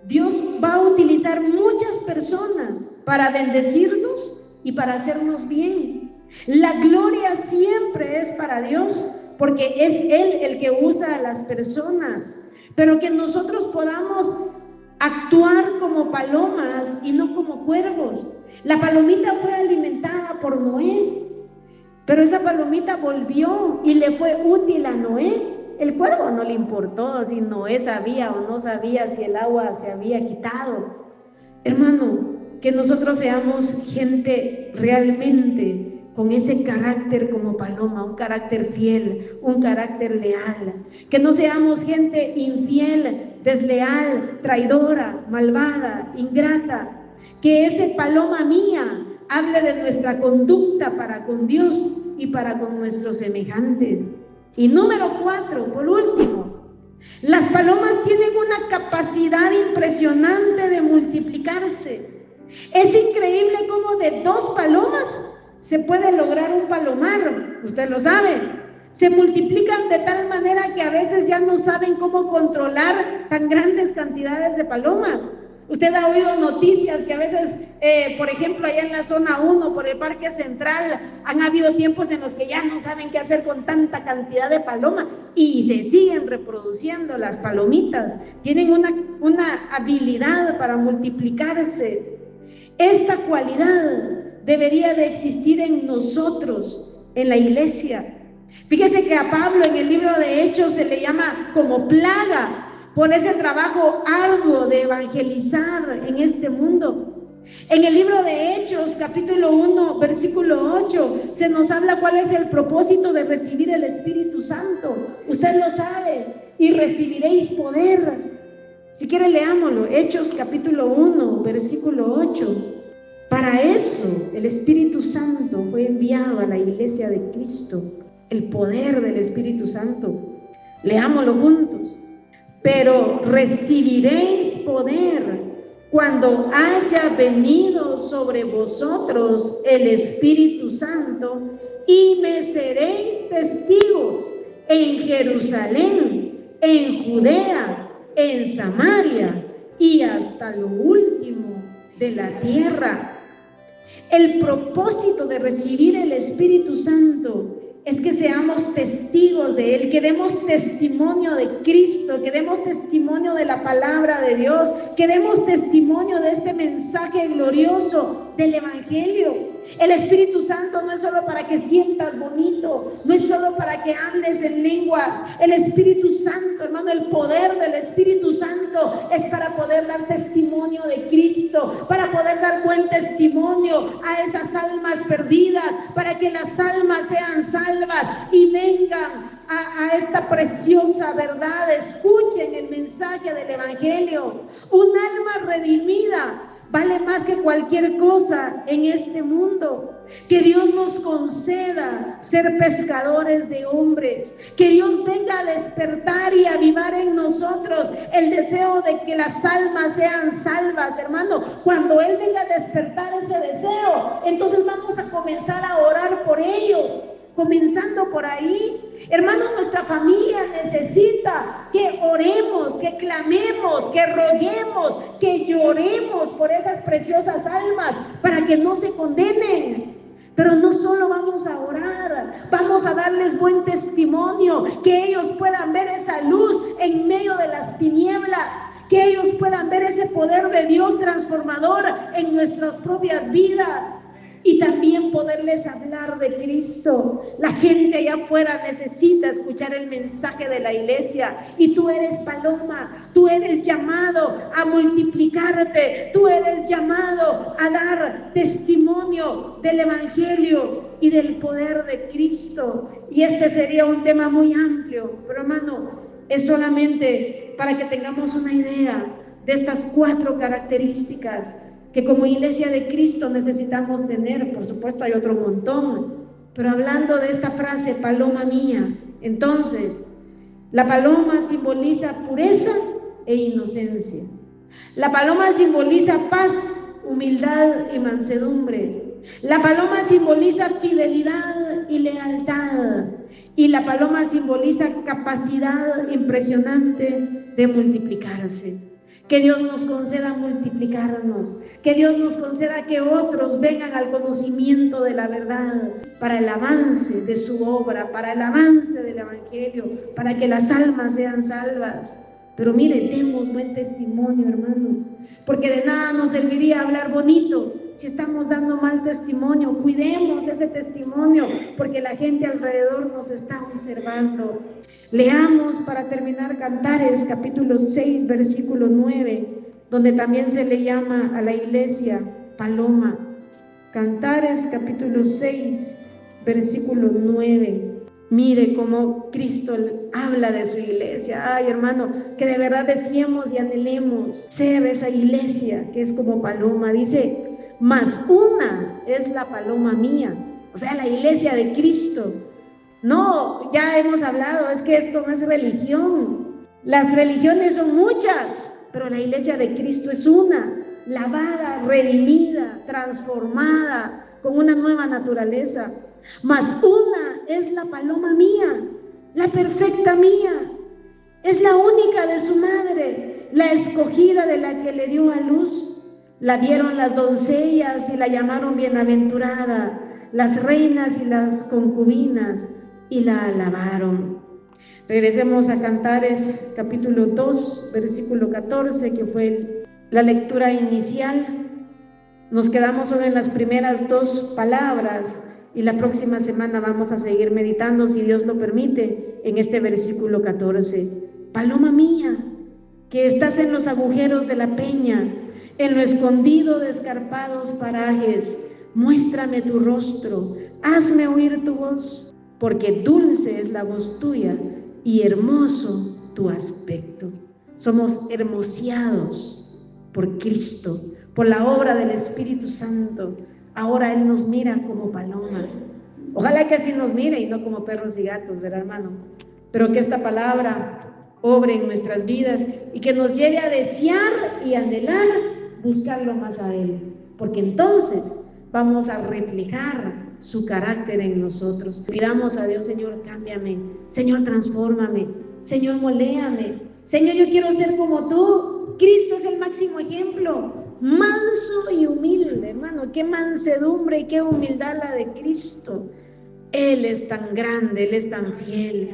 Dios va a utilizar muchas personas para bendecirnos y para hacernos bien. La gloria siempre es para Dios, porque es Él el que usa a las personas, pero que nosotros podamos actuar como palomas y no como cuervos. La palomita fue alimentada por Noé, pero esa palomita volvió y le fue útil a Noé. El cuervo no le importó si Noé sabía o no sabía si el agua se había quitado. Hermano, que nosotros seamos gente realmente con ese carácter como paloma, un carácter fiel, un carácter leal. Que no seamos gente infiel, desleal, traidora, malvada, ingrata. Que ese paloma mía hable de nuestra conducta para con Dios y para con nuestros semejantes. Y número 4, por último, las palomas tienen una capacidad impresionante de multiplicarse. Es increíble cómo de 2 palomas se puede lograr un palomar. Usted lo sabe. Se multiplican de tal manera que a veces ya no saben cómo controlar tan grandes cantidades de palomas. Usted ha oído noticias que a veces, por ejemplo, allá en la zona 1, por el Parque Central, han habido tiempos en los que ya no saben qué hacer con tanta cantidad de palomas y se siguen reproduciendo las palomitas. Tienen una habilidad para multiplicarse. Esta cualidad debería de existir en nosotros, en la iglesia. Fíjese que a Pablo en el libro de Hechos se le llama como plaga por ese trabajo arduo de evangelizar en este mundo. En el libro de Hechos, capítulo 1, versículo 8, se nos habla cuál es el propósito de recibir el Espíritu Santo. Usted lo sabe, y recibiréis poder. Si quiere, leámoslo. Hechos, capítulo 1, versículo 8. Para eso el Espíritu Santo fue enviado a la iglesia de Cristo. El poder del Espíritu Santo. Leámoslo juntos. Pero recibiréis poder cuando haya venido sobre vosotros el Espíritu Santo, y me seréis testigos en Jerusalén, en Judea, en Samaria y hasta lo último de la tierra. El propósito de recibir el Espíritu Santo es que seamos testigos de Él, que demos testimonio de Cristo, que demos testimonio de la palabra de Dios, que demos testimonio de este mensaje glorioso del Evangelio. El Espíritu Santo no es solo para que sientas bonito, no es solo para que hables en lenguas. El Espíritu Santo, hermano, el poder del Espíritu Santo es para poder dar testimonio de Cristo, para poder dar buen testimonio a esas almas perdidas, para que las almas sean salvas y vengan a esta preciosa verdad. Escuchen el mensaje del Evangelio. Un alma redimida vale más que cualquier cosa en este mundo. Que Dios nos conceda ser pescadores de hombres, que Dios venga a despertar y avivar en nosotros el deseo de que las almas sean salvas, hermano. Cuando Él venga a despertar ese deseo, entonces vamos a comenzar a orar por ello. Comenzando por ahí, hermano, nuestra familia necesita que oremos, que clamemos, que roguemos, que lloremos por esas preciosas almas para que no se condenen. Pero no solo vamos a orar, vamos a darles buen testimonio, que ellos puedan ver esa luz en medio de las tinieblas, que ellos puedan ver ese poder de Dios transformador en nuestras propias vidas. Y también poderles hablar de Cristo. La gente allá afuera necesita escuchar el mensaje de la iglesia. Y tú eres paloma, tú eres llamado a multiplicarte, tú eres llamado a dar testimonio del Evangelio y del poder de Cristo. Y este sería un tema muy amplio, pero hermano, es solamente para que tengamos una idea de estas 4 características que como iglesia de Cristo necesitamos tener. Por supuesto hay otro montón, pero hablando de esta frase, paloma mía, entonces la paloma simboliza pureza e inocencia. La paloma simboliza paz, humildad y mansedumbre. La paloma simboliza fidelidad y lealtad. Y la paloma simboliza capacidad impresionante de multiplicarse. Que Dios nos conceda multiplicarnos, que Dios nos conceda que otros vengan al conocimiento de la verdad, para el avance de su obra, para el avance del Evangelio, para que las almas sean salvas. Pero mire, demos buen testimonio, hermano, porque de nada nos serviría hablar bonito si estamos dando mal testimonio. Cuidemos ese testimonio, porque la gente alrededor nos está observando. Leamos para terminar Cantares capítulo 6 versículo 9, donde también se le llama a la iglesia paloma. Cantares capítulo 6 versículo 9. Mire cómo Cristo habla de su iglesia. Ay, hermano, que de verdad deseemos y anhelemos ser esa iglesia que es como paloma. Dice, mas una es la paloma mía. O sea, la iglesia de Cristo. No, ya hemos hablado, es que esto no es religión. Las religiones son muchas, pero la iglesia de Cristo es una, lavada, redimida, transformada, con una nueva naturaleza. Mas una es la paloma mía, la perfecta mía, es la única de su madre, la escogida de la que le dio a luz. La vieron las doncellas y la llamaron bienaventurada, las reinas y las concubinas, y la alabaron. Regresemos a Cantares capítulo 2, versículo 14, que fue la lectura inicial. Nos quedamos solo en las primeras dos palabras y la próxima semana vamos a seguir meditando, si Dios lo permite, en este versículo 14. Paloma mía, que estás en los agujeros de la peña, en lo escondido de escarpados parajes, muéstrame tu rostro, hazme oír tu voz, porque dulce es la voz tuya y hermoso tu aspecto. Somos hermoseados por Cristo, por la obra del Espíritu Santo. Ahora Él nos mira como palomas. Ojalá que así nos mire y no como perros y gatos, ¿verdad, hermano? Pero que esta palabra obre en nuestras vidas y que nos lleve a desear y anhelar buscarlo más a Él, porque entonces vamos a reflejar su carácter en nosotros. Pidamos a Dios: Señor, cámbiame, Señor, transfórmame, Señor, moléame, Señor, yo quiero ser como tú. Cristo es el máximo ejemplo, manso y humilde, hermano. Qué mansedumbre y qué humildad la de Cristo. Él es tan grande, Él es tan fiel.